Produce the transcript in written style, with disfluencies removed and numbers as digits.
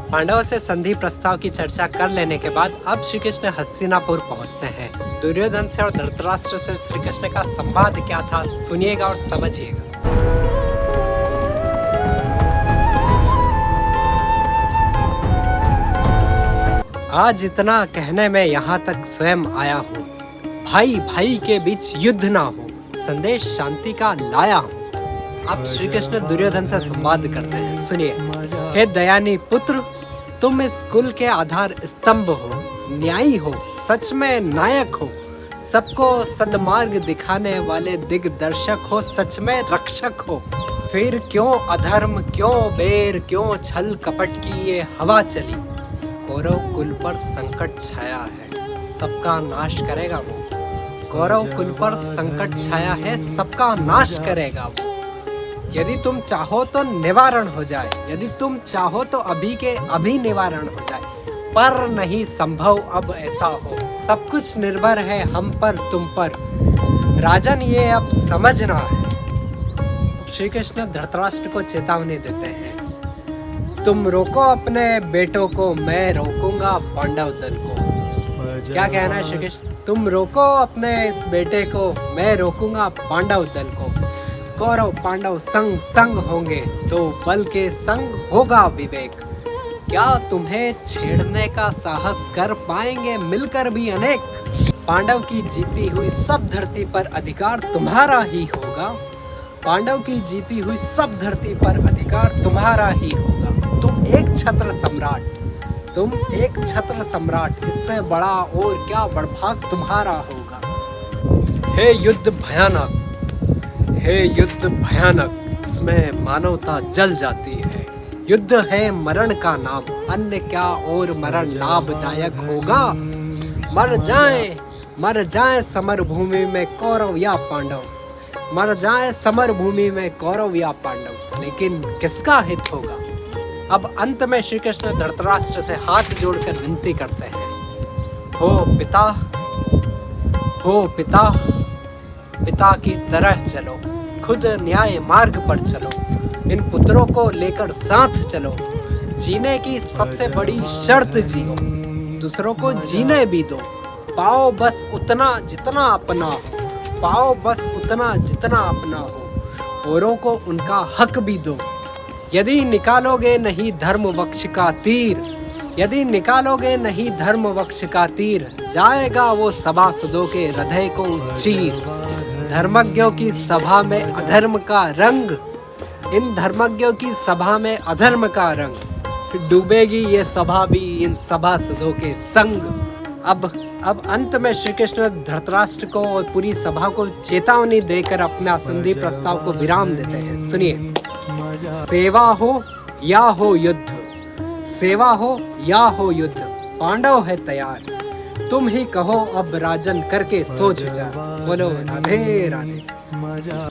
पांडवों से संधि प्रस्ताव की चर्चा कर लेने के बाद अब श्री कृष्ण हस्तिनापुर पहुंचते हैं। दुर्योधन से और धृतराष्ट्र से श्री कृष्ण का संवाद क्या था, सुनिएगा और समझिएगा। आज इतना कहने में यहाँ तक स्वयं आया हूँ, भाई भाई के बीच युद्ध ना हो, संदेश शांति का लाया हूँ। अब श्री कृष्ण दुर्योधन से संवाद करते हैं, सुनिए। हे दयानी पुत्र, तुम इस कुल के आधार स्तंभ हो, न्यायी हो, सच में नायक हो, सबको सदमार्ग दिखाने वाले दिग्दर्शक हो, सच में रक्षक हो। फिर क्यों अधर्म, क्यों बैर, क्यों छल कपट की ये हवा चली? कौरव कुल पर संकट छाया है, सबका नाश करेगा वो। कौरव कुल पर संकट छाया है, सबका नाश करेगा वो। यदि तुम चाहो तो निवारण हो जाए, यदि तुम चाहो तो अभी के अभी निवारण हो जाए, पर नहीं संभव अब ऐसा हो। सब कुछ निर्भर है हम पर, तुम पर, राजन ये अब समझना है। श्री कृष्ण धृतराष्ट्र को चेतावनी देते हैं, तुम रोको अपने बेटों को, मैं रोकूंगा पांडव दल को। क्या कहना है श्री कृष्ण? तुम रोको अपने इस बेटे को, मैं रोकूंगा पांडव दल को। कौरव पांडव संग संग होंगे तो बल के संग होगा विवेक। क्या तुम्हें छेड़ने का साहस कर पाएंगे मिलकर भी अनेक? पांडव की जीती हुई सब धरती पर अधिकार तुम्हारा ही होगा। पांडव की जीती हुई सब धरती पर अधिकार तुम्हारा ही होगा। तुम एक छत्र सम्राट, तुम एक छत्र सम्राट, इससे बड़ा और क्या बड़भाग तुम्हारा होगा। हे युद्ध भयानक, हे युद्ध भयानक, इसमें मानवता जल जाती है। युद्ध है मरण का नाम, अन्य क्या और मरण लाभदायक होगा। मर जाए समर भूमि में कौरव या पांडव, मर जाए समर भूमि में कौरव या पांडव, लेकिन किसका हित होगा? अब अंत में श्री कृष्ण धृतराष्ट्र से हाथ जोड़कर विनती करते हैं, हो पिता, पिता की तरह चलो, खुद न्याय मार्ग पर चलो, इन पुत्रों को लेकर साथ चलो। जीने की सबसे बड़ी शर्त जियो, दूसरों को जीने भी दो। पाओ बस उतना जितना अपना हो, पाओ बस उतना जितना अपना हो, औरों को उनका हक भी दो। यदि निकालोगे नहीं धर्म वक्ष का तीर, यदि निकालोगे नहीं धर्म वक्ष का तीर, जाएगा वो सभासदों के हृदय को चीर। धर्मज्ञों की सभा में अधर्म का रंग, इन धर्मज्ञों की सभा में अधर्म का रंग, डूबेगी ये सभा भी इन सभासदों के संग। अब अंत में श्री कृष्ण धृतराष्ट्र को और पूरी सभा को चेतावनी देकर अपना संधि प्रस्ताव को विराम देते हैं, सुनिए। सेवा हो या हो युद्ध, सेवा हो या हो युद्ध, पांडव है तैयार, तुम ही कहो अब राजन करके सोच जा। बोलो राधे राधे।